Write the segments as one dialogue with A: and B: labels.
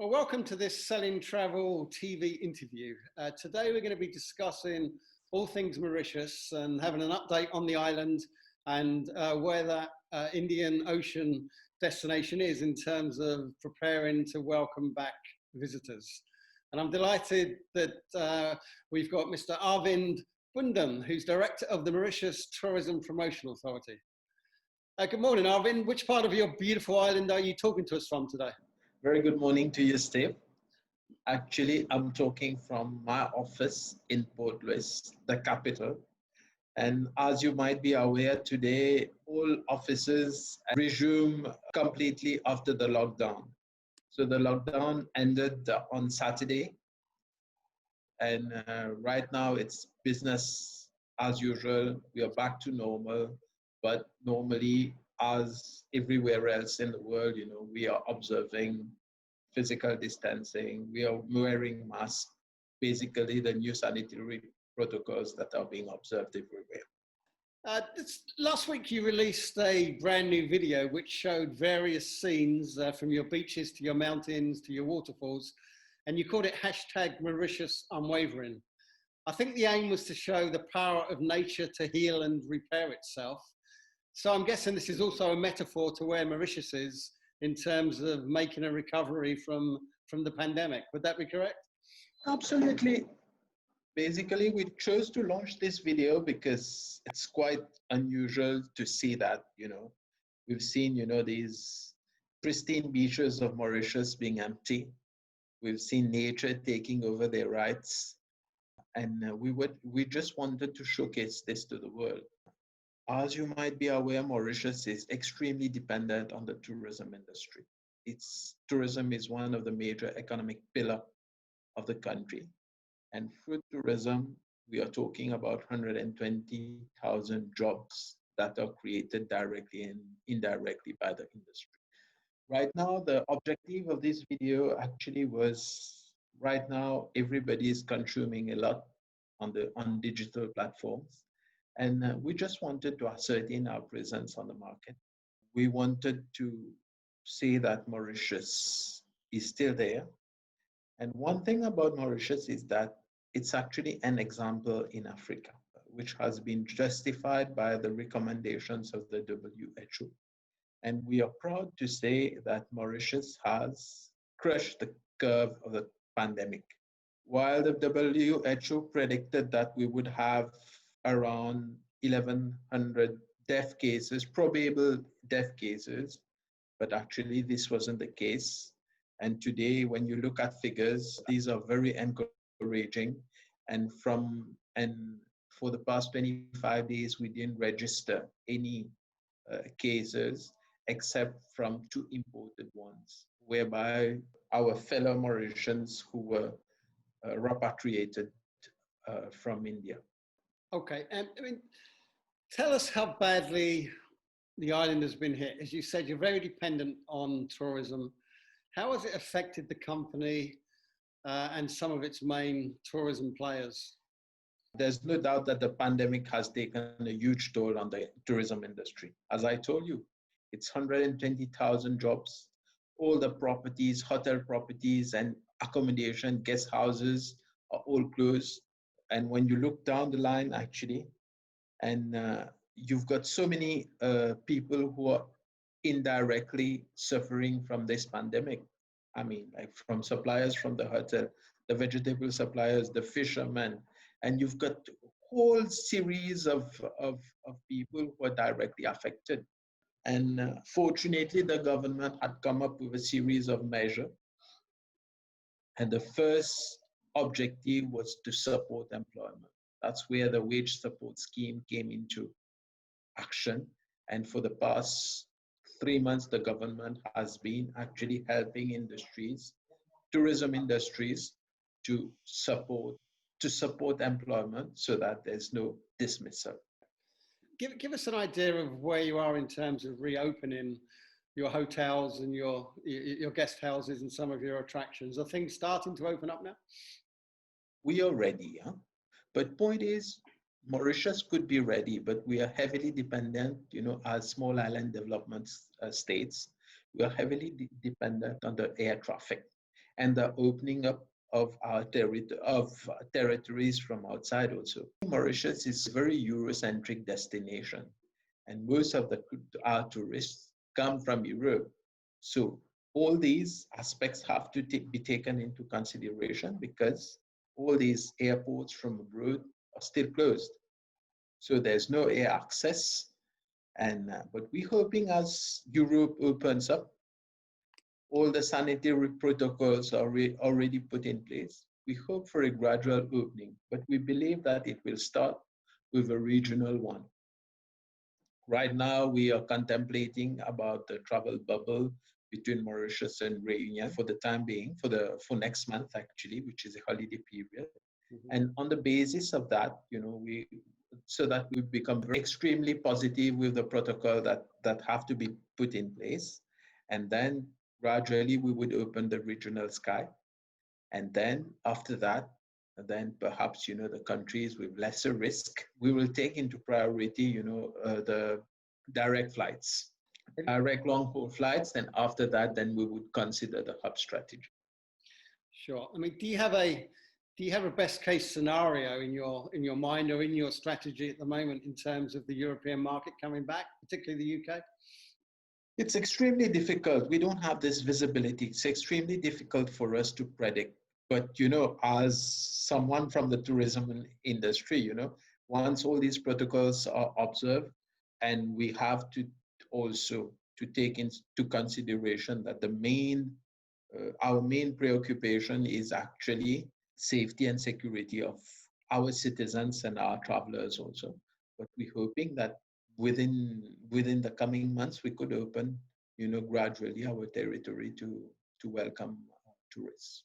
A: Well, welcome to this Selling Travel TV interview. Today we're going to be discussing all things Mauritius and having an update on the island and where that Indian Ocean destination is in terms of preparing to welcome back visitors. And I'm delighted that we've got Mr. Arvind Bunhun, who's Director of the Mauritius Tourism Promotion Authority. Good morning, Arvind. Which part of your beautiful island are you talking to us from today?
B: Very good morning to you, Steve. Actually, I'm talking from my office in Port Louis, the capital. And as you might be aware, today all offices resume completely after the lockdown. So the lockdown ended on Saturday. And right now it's business as usual. We are back to normal. But normally, as everywhere else in the world, we are observing physical distancing, we are wearing masks, basically the new sanitary protocols that are being observed everywhere.
A: Last week you released a brand new video which showed various scenes from your beaches to your mountains to your waterfalls, and you called it #Mauritius Unwavering. I think the aim was to show the power of nature to heal and repair itself. So I'm guessing this is also a metaphor to where Mauritius is in terms of making a recovery from the pandemic. Would that be correct?
B: Absolutely. Basically, we chose to launch this video because it's quite unusual to see that, we've seen, these pristine beaches of Mauritius being empty. We've seen nature taking over their rights. And we just wanted to showcase this to the world. As you might be aware, Mauritius is extremely dependent on the tourism industry. Tourism is one of the major economic pillars of the country. And through tourism, we are talking about 120,000 jobs that are created directly and indirectly by the industry. Right now, the objective of this video actually was, right now, everybody is consuming a lot on digital platforms. And we just wanted to ascertain our presence on the market. We wanted to say that Mauritius is still there. And one thing about Mauritius is that it's actually an example in Africa, which has been justified by the recommendations of the WHO. And we are proud to say that Mauritius has crushed the curve of the pandemic. While the WHO predicted that we would have around 1,100 death cases, probable death cases, but actually this wasn't the case. And today, when you look at figures, these are very encouraging. And for the past 25 days, we didn't register any cases except from 2 imported ones, whereby our fellow Mauritians who were repatriated from India.
A: Okay, tell us how badly the island has been hit. As you said, you're very dependent on tourism. How has it affected the company and some of its main tourism players?
B: There's no doubt that the pandemic has taken a huge toll on the tourism industry. As I told you, it's 120,000 jobs. All the properties, hotel properties and accommodation, guest houses are all closed. And when you look down the line, actually, and you've got so many people who are indirectly suffering from this pandemic. I mean, like from suppliers from the hotel, the vegetable suppliers, the fishermen, and you've got a whole series of people who are directly affected. And fortunately, the government had come up with a series of measures. And the first objective was to support employment. That's where the wage support scheme came into action. And for the past 3 months, the government has been actually helping industries, tourism industries, to support employment so that there's no dismissal.
A: Give us an idea of where you are in terms of reopening your hotels and your guest houses and some of your attractions. Are things starting to open up now?
B: We are ready, but point is, Mauritius could be ready, but we are heavily dependent, as small island development states, we are heavily dependent on the air traffic. and the opening up of our territories from outside also. Mauritius is a very Eurocentric destination, and most of our tourists come from Europe. So all these aspects have to be taken into consideration because all these airports from abroad are still closed. So there's no air access. And but we're hoping as Europe opens up, all the sanitary protocols are already put in place. We hope for a gradual opening, but we believe that it will start with a regional one. Right now, we are contemplating about the travel bubble between Mauritius and Réunion for the time being, for next month actually, which is a holiday period. And on the basis of that, so that we become extremely positive with the protocol that have to be put in place, and then gradually we would open the regional sky, and then after that, then perhaps the countries with lesser risk, we will take into priority the direct flights, direct long haul flights, and after that then we would consider the hub strategy.
A: Sure. I mean, do you have a best case scenario in your mind or in your strategy at the moment in terms of the European market coming back, particularly the UK?
B: It's extremely difficult. We don't have this visibility. It's extremely difficult for us to predict. But, as someone from the tourism industry, once all these protocols are observed, and we have to also to take into consideration that our main preoccupation is actually safety and security of our citizens and our travelers also. But we're hoping that within the coming months, we could open, gradually our territory to welcome tourists.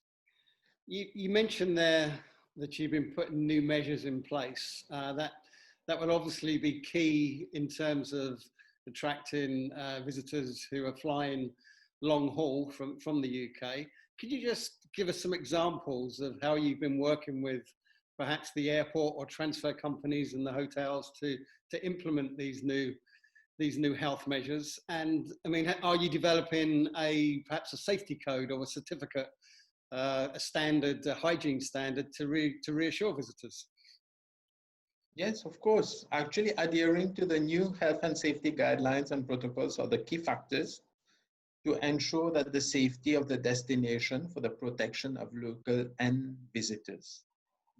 A: You mentioned there that you've been putting new measures in place. That will obviously be key in terms of attracting visitors who are flying long haul from the UK. Could you just give us some examples of how you've been working with perhaps the airport or transfer companies and the hotels to implement these new health measures? And I mean, are you developing perhaps a safety code or a certificate, a standard, a hygiene standard to reassure visitors?
B: Yes, of course. Actually, adhering to the new health and safety guidelines and protocols are the key factors to ensure that the safety of the destination for the protection of local and visitors.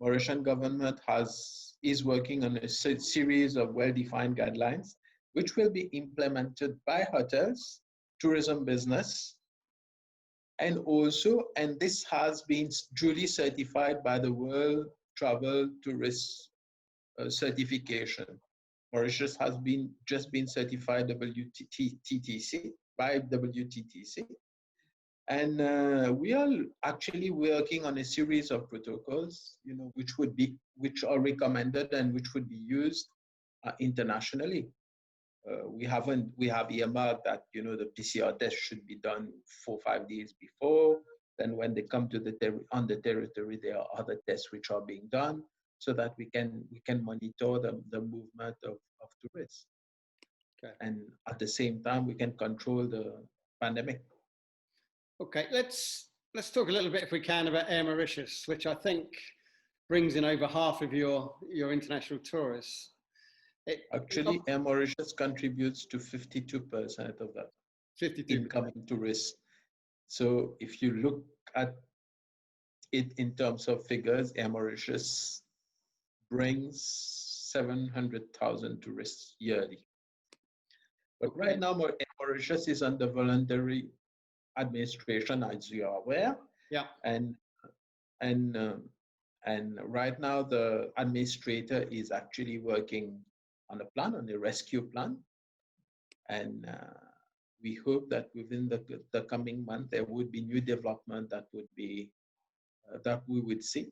B: Mauritian government is working on a series of well-defined guidelines, which will be implemented by hotels, tourism business, and this has been duly certified by the World Travel Tourist certification. Mauritius has just been certified WTTC by WTTC, and we are actually working on a series of protocols, which are recommended and which would be used internationally. We have earmarked that the PCR test should be done 4 or 5 days before. Then when they come to on the territory, there are other tests which are being done, so that we can monitor the movement of tourists. Okay. And at the same time, we can control the pandemic.
A: Okay, let's talk a little bit, if we can, about Air Mauritius, which I think brings in over half of your international tourists.
B: Actually, Air Mauritius contributes to 52% of that 52% incoming tourists. So if you look at it in terms of figures, Air Mauritius brings 700,000 tourists yearly. But right now, Air Mauritius is under voluntary administration, as you are aware.
A: Yeah.
B: And right now, the administrator is actually working on a rescue plan. And we hope that within the coming month, there would be new development that we would see.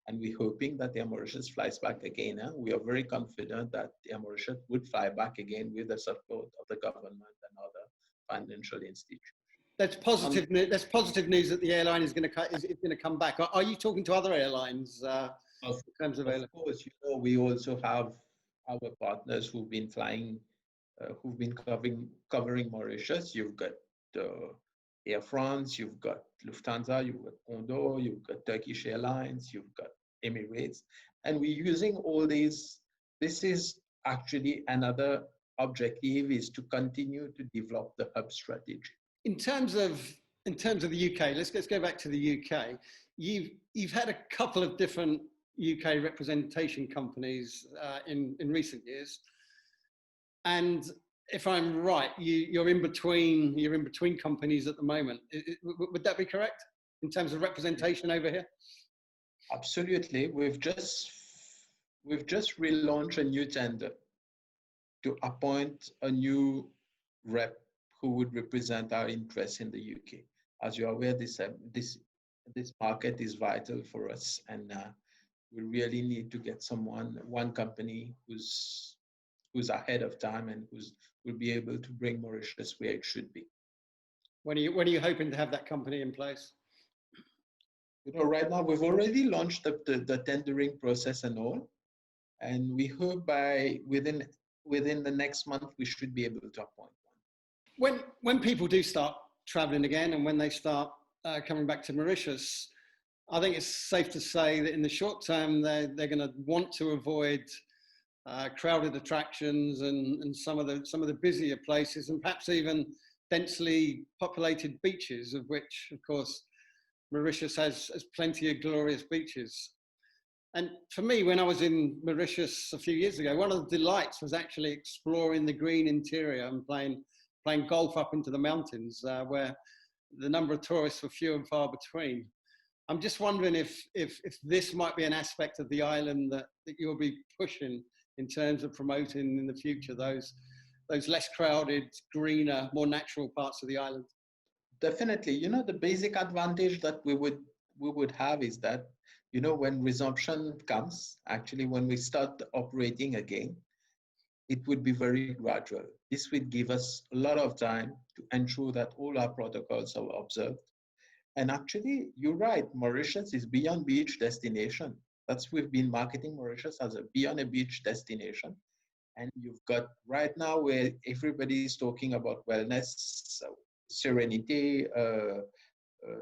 B: And we're hoping that Air Mauritius flies back again. We are very confident that Air Mauritius would fly back again with the support of the government and other financial institutions.
A: That's positive. That's positive news that the airline is going to come back. Are you talking to other airlines in terms of airline?
B: Of course, we also have our partners who've been flying, who've been covering Mauritius. You've got Air France, you've got Lufthansa, you've got Condor, you've got Turkish Airlines, you've got Emirates, and we're using all these. This is actually another objective is to continue to develop the hub strategy.
A: In terms of the UK, let's go back to the UK. You've had a couple of different UK representation companies in recent years, and if I'm right, you're in between companies at the moment. Would that be correct in terms of representation over here?
B: Absolutely. We've just relaunched a new tender to appoint a new rep who would represent our interests in the UK. As you're aware, this market is vital for us, and we really need to get one company who's ahead of time and will be able to bring Mauritius where it should be.
A: When are you hoping to have that company in place?
B: Right now we've already launched the tendering process and all, and we hope within the next month we should be able to appoint
A: one. When people do start traveling again, and when they start coming back to Mauritius, I think it's safe to say that in the short term they're going to want to avoid crowded attractions and some of the busier places, and perhaps even densely populated beaches, of which, of course, Mauritius has plenty of glorious beaches. And for me, when I was in Mauritius a few years ago, one of the delights was actually exploring the green interior and playing golf up into the mountains, where the number of tourists were few and far between. I'm just wondering if this might be an aspect of the island that you'll be pushing in terms of promoting in the future, those less crowded, greener, more natural parts of the island.
B: Definitely. The basic advantage that we would have is that, when resumption comes, actually when we start operating again, it would be very gradual. This would give us a lot of time to ensure that all our protocols are observed. And actually, you're right, Mauritius is beyond beach destination. We've been marketing Mauritius as a beyond a beach destination. And you've got right now where everybody is talking about wellness, serenity,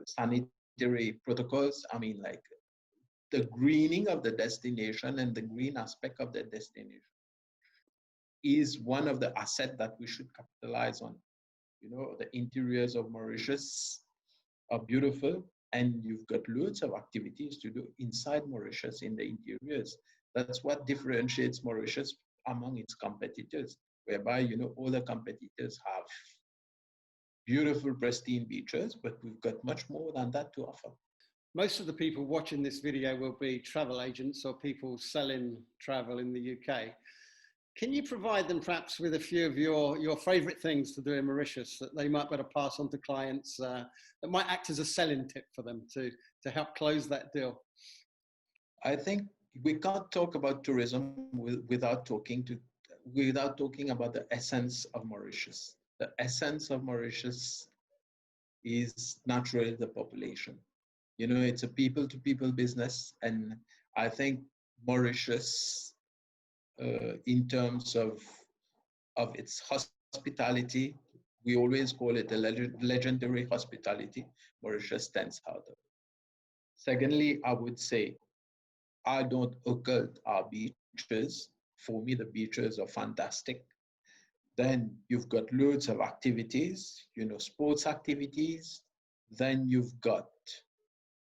B: sanitary protocols. I mean, like the greening of the destination and the green aspect of the destination is one of the assets that we should capitalize on. The interiors of Mauritius are beautiful, and you've got loads of activities to do inside Mauritius in the interiors. That's what differentiates Mauritius among its competitors, whereby, all the competitors have beautiful, pristine beaches, but we've got much more than that to offer.
A: Most of the people watching this video will be travel agents or people selling travel in the UK. Can you provide them perhaps with a few of your favorite things to do in Mauritius that they might better pass on to clients that might act as a selling tip for them to help close that deal?
B: I think we can't talk about tourism without talking about the essence of Mauritius. The essence of Mauritius is naturally the population. It's a people-to-people business, and I think Mauritius, in terms of its hospitality, we always call it the legendary hospitality. Mauritius stands out. Secondly, I would say I don't occult our beaches. For me, the beaches are fantastic. Then you've got loads of activities, sports activities. Then you've got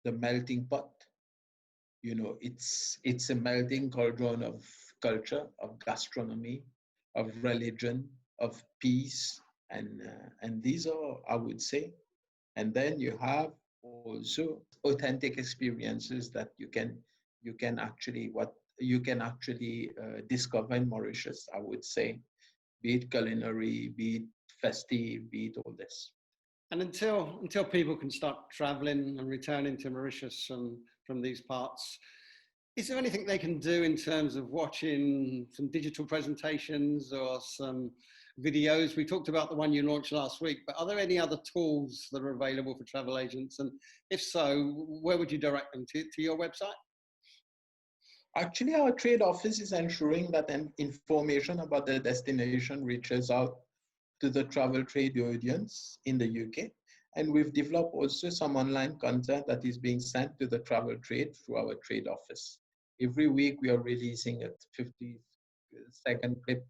B: the melting pot. It's a melting cauldron of culture, of gastronomy, of religion, of peace, and these are, I would say. And then you have also authentic experiences that you can actually discover in Mauritius, I would say, be it culinary, be it festive, be it all this.
A: And until people can start traveling and returning to Mauritius from these parts, is there anything they can do in terms of watching some digital presentations or some videos? We talked about the one you launched last week, but are there any other tools that are available for travel agents? And if so, where would you direct them to your website?
B: Actually, our trade office is ensuring that information about the destination reaches out to the travel trade audience in the UK. And we've developed also some online content that is being sent to the travel trade through our trade office. Every week we are releasing a 50-second clip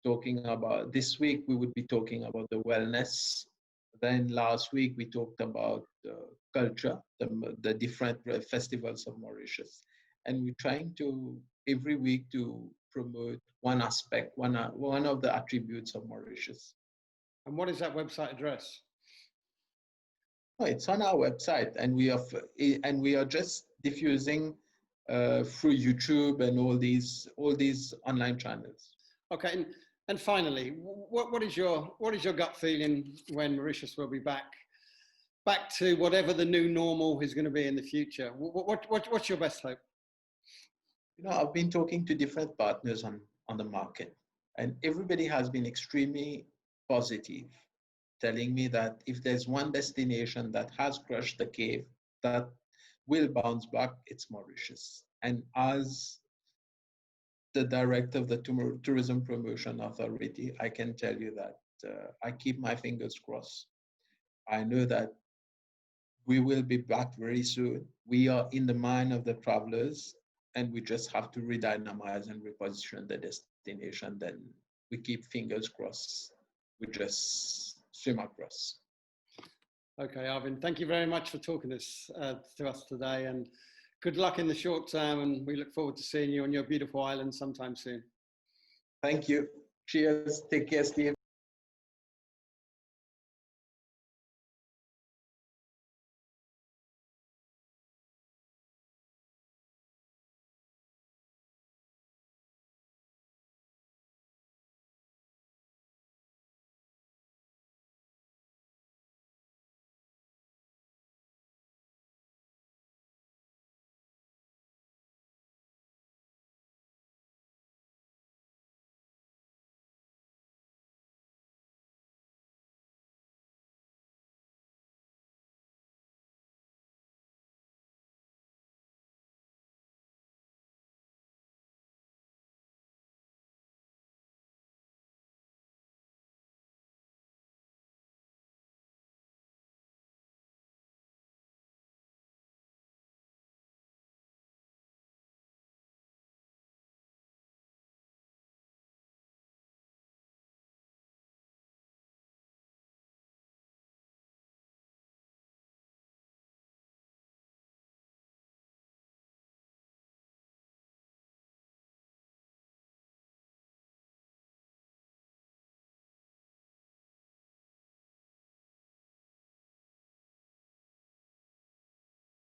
B: talking about, this week we would be talking about the wellness. Then last week we talked about culture, the different festivals of Mauritius. And we're trying to, every week, to promote one aspect, one of the attributes of Mauritius.
A: And what is that website address?
B: Oh, it's on our website, and we are just diffusing through YouTube and all these online channels.
A: Okay, and finally, what is your gut feeling when Mauritius will be back to whatever the new normal is going to be in the future? What's your best hope?
B: You know, I've been talking to different partners on the market, and everybody has been extremely positive, telling me that if there's one destination that has crushed the cave, that will bounce back, it's Mauritius. And as the director of the Tourism Promotion Authority, I can tell you that I keep my fingers crossed. I know that we will be back very soon. We are in the mind of the travelers, and we just have to redynamize and reposition the destination. Then we keep fingers crossed. We just swim across.
A: Okay, Arvind, thank you very much for talking to us today, and good luck in the short term, and we look forward to seeing you on your beautiful island sometime soon.
B: Thank you. Cheers. Take care, Steve.